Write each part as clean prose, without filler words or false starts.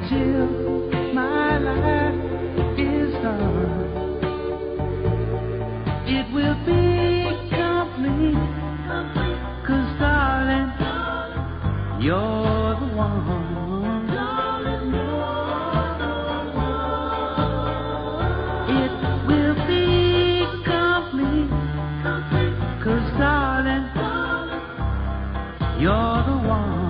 until my life is done. It will be complete, 'cause darling, you're the one. It will be complete, 'cause darling, you're the one.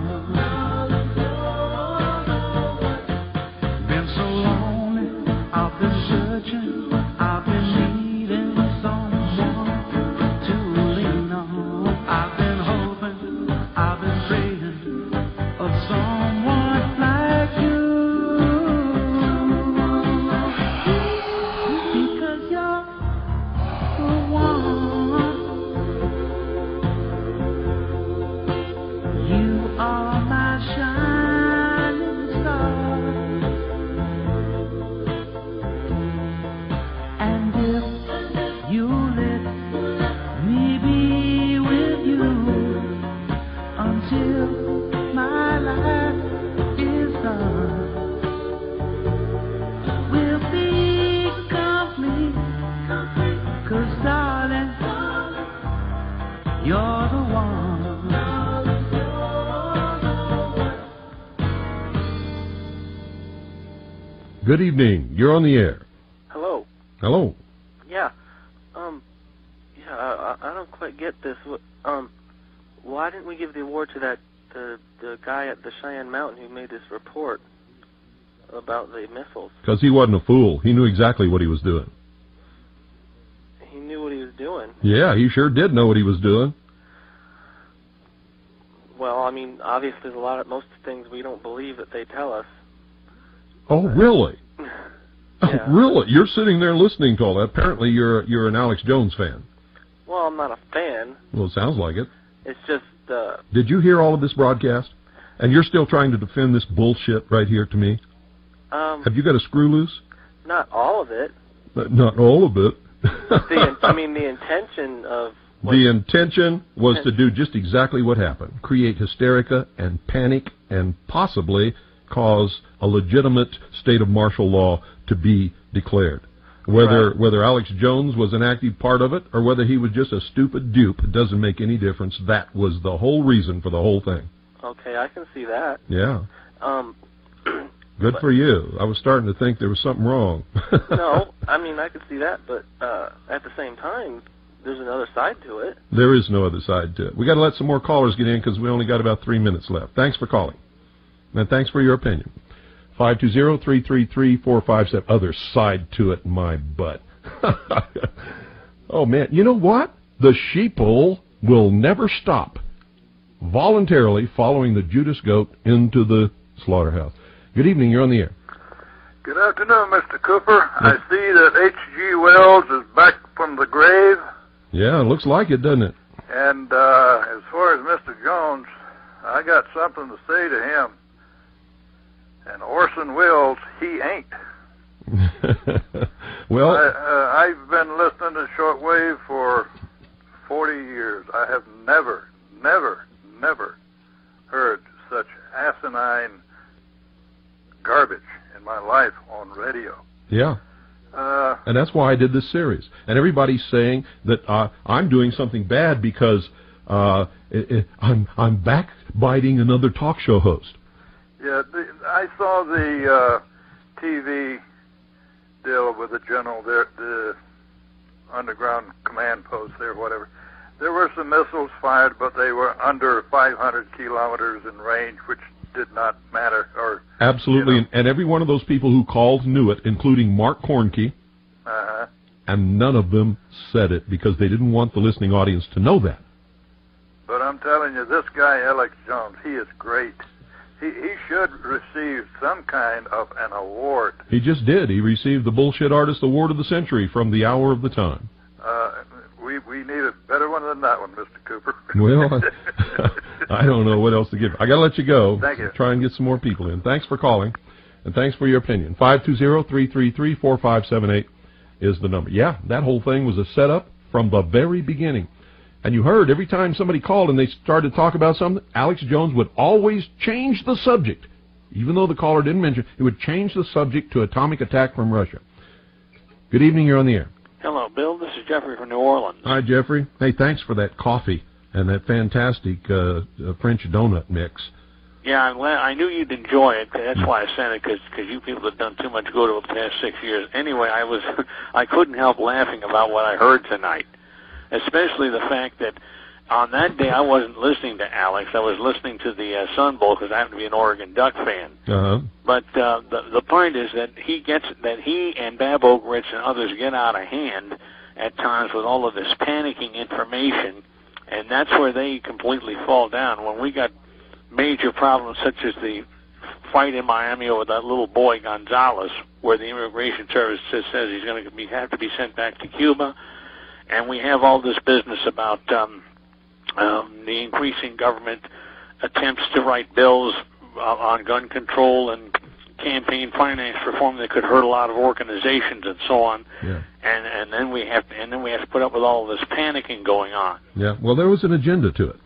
Been so lonely, I've been searching, I've been needing someone to lean on. I've been hoping, I've been praying of someone like you. Because you're the one. You are my shining star. And if you let me be with you until my life is done, we'll be complete, 'cause darling, you're the one. Good evening. You're on the air. Hello. Hello. Yeah. I don't quite get this. Why didn't we give the award to the guy at the Cheyenne Mountain who made this report about the missiles? Because he wasn't a fool. He knew exactly what he was doing. He knew what he was doing. Yeah, he sure did know what he was doing. Well, I mean, obviously, most things we don't believe that they tell us. Oh, really? Oh, Yeah. really? You're sitting there listening to all that. Apparently, you're an Alex Jones fan. Well, I'm not a fan. Well, it sounds like it. It's just, Did you hear all of this broadcast? And you're still trying to defend this bullshit right here to me? Have you got a screw loose? not all of it. Not all of it. The intention of... The intention was to do just exactly what happened. Create hysteria and panic and possibly cause a legitimate state of martial law to be declared. Whether Alex Jones was an active part of it or whether he was just a stupid dupe, it doesn't make any difference. That was the whole reason for the whole thing. Okay, I can see that. Yeah. Good for you. I was starting to think there was something wrong. No, I mean, I could see that, but at the same time, there's another side to it. There is no other side to it. We got to let some more callers get in because we only got about 3 minutes left. Thanks for calling. And thanks for your opinion. 520-333-457. Other side to it, my butt. Oh, man. You know what? The sheeple will never stop voluntarily following the Judas goat into the slaughterhouse. Good evening. You're on the air. Good afternoon, Mr. Cooper. I see that H.G. Wells is back from the grave. Yeah, it looks like it, doesn't it? And as far as Mr. Jones, I got something to say to him. And Orson Welles, he ain't. Well, I've been listening to shortwave for 40 years. I have never heard such asinine garbage in my life on radio. yeah. And that's why I did this series. And everybody's saying that I'm doing something bad because I'm backbiting another talk show host. Yeah, I saw the TV deal with the general there, the underground command post there, whatever. There were some missiles fired, but they were under 500 kilometers in range, which did not matter. Or absolutely, you know. And every one of those people who called knew it, including Mark Kornke, and none of them said it because they didn't want the listening audience to know that. But I'm telling you, this guy, Alex Jones, he is great. He should receive some kind of an award. He just did. He received the Bullshit Artist Award of the Century from the Hour of the Time. We need a better one than that one, Mr. Cooper. Well, I don't know what else to give. I got to let you go. Thank you. Try and get some more people in. Thanks for calling, and thanks for your opinion. 520-333-4578 is the number. Yeah, that whole thing was a setup from the very beginning. And you heard every time somebody called and they started to talk about something, Alex Jones would always change the subject. even though the caller didn't mention, it would change the subject to atomic attack from Russia. Good evening, you're on the air. Hello, Bill. This is Jeffrey from New Orleans. Hi, Jeffrey. Hey, thanks for that coffee and that fantastic French donut mix. Yeah, I knew you'd enjoy it. That's why I sent it, because you people have done too much good over the past 6 years. Anyway, I couldn't help laughing about what I heard tonight, especially the fact that on that day I wasn't listening to Alex. I was listening to the Sun Bowl because I happen to be an Oregon Duck fan. Uh-huh. But the point is that he and Bab Ogritz and others get out of hand at times with all of this panicking information, and that's where they completely fall down. When we got major problems such as the fight in Miami over that little boy Gonzalez, where the Immigration Service says he's going to have to be sent back to Cuba, and we have all this business about the increasing government attempts to write bills on gun control and campaign finance reform that could hurt a lot of organizations and so on. Yeah. And then we have to put up with all of this panicking going on. Yeah. Well, there was an agenda to it.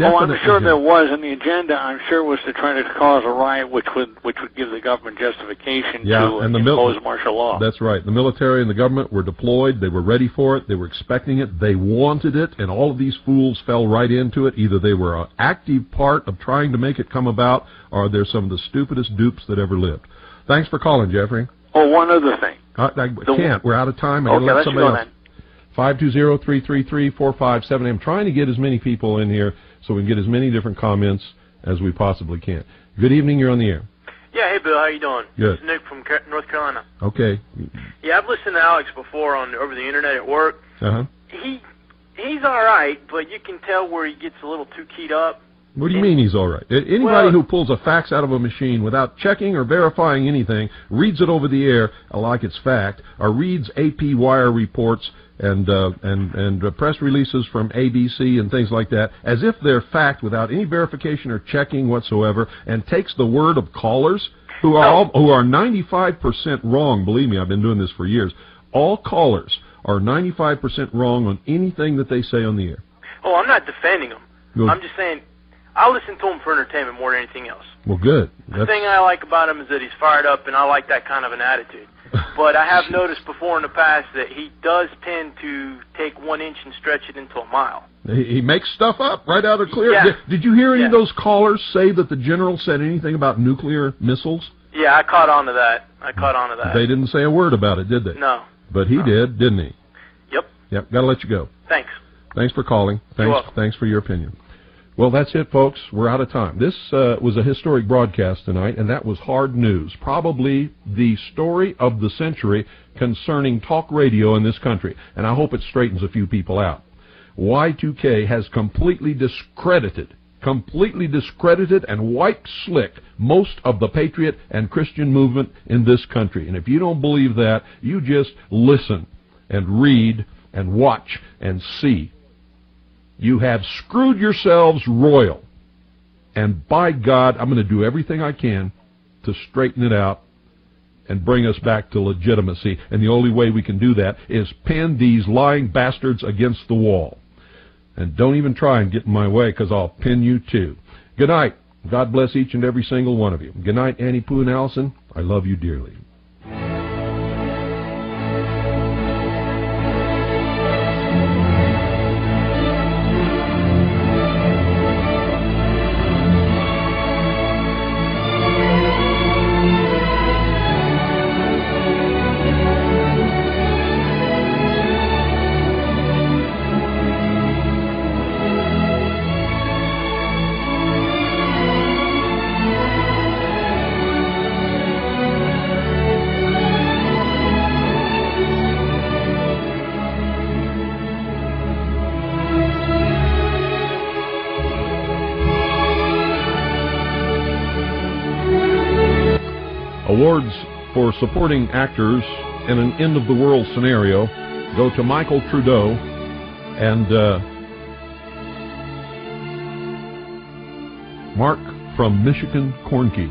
Oh, I'm sure there was, and the agenda, I'm sure, was to try to cause a riot, which would give the government justification to impose martial law. That's right. The military and the government were deployed. They were ready for it. They were expecting it. They wanted it, and all of these fools fell right into it. Either they were an active part of trying to make it come about, or they're some of the stupidest dupes that ever lived. Thanks for calling, Jeffrey. Oh, one other thing. I can't. We're out of time. Okay, let's go then. 520-333-4578. I'm trying to get as many people in here so we can get as many different comments as we possibly can. Good evening, you're on the air. Yeah, hey Bill, how you doing? Good. This is Nick from North Carolina. Okay. Yeah, I've listened to Alex before over the internet at work. Uh-huh. He's all right, but you can tell where he gets a little too keyed up. What do you mean he's all right? Anybody who pulls a fax out of a machine without checking or verifying anything, reads it over the air like it's fact, or reads AP wire reports and press releases from ABC and things like that, as if they're fact without any verification or checking whatsoever, and takes the word of callers who are 95% wrong. Believe me, I've been doing this for years. All callers are 95% wrong on anything that they say on the air. Oh, I'm not defending them. Good. I'm just saying I listen to him for entertainment more than anything else. Well, good. The thing I like about him is that he's fired up, and I like that kind of an attitude. But I have noticed before in the past that he does tend to take 1 inch and stretch it into a mile. He makes stuff up right out of clear. Yeah. Did you hear any of those callers say that the general said anything about nuclear missiles? Yeah, I caught on to that. They didn't say a word about it, did they? No. But he did, didn't he? Yep. Got to let you go. Thanks. Thanks for calling. You're welcome. Thanks for your opinion. Well, that's it, folks. We're out of time. This was a historic broadcast tonight, and that was hard news. Probably the story of the century concerning talk radio in this country, and I hope it straightens a few people out. Y2K has completely discredited and wiped slick most of the patriot and Christian movement in this country. And if you don't believe that, you just listen and read and watch and see. You have screwed yourselves royal. And by God, I'm going to do everything I can to straighten it out and bring us back to legitimacy. And the only way we can do that is pin these lying bastards against the wall. And don't even try and get in my way, because I'll pin you too. Good night. God bless each and every single one of you. Good night, Annie, Pooh, and Allison. I love you dearly. Awards for supporting actors in an end-of-the-world scenario go to Michael Trudeau and Mark from Michigan Cornkey.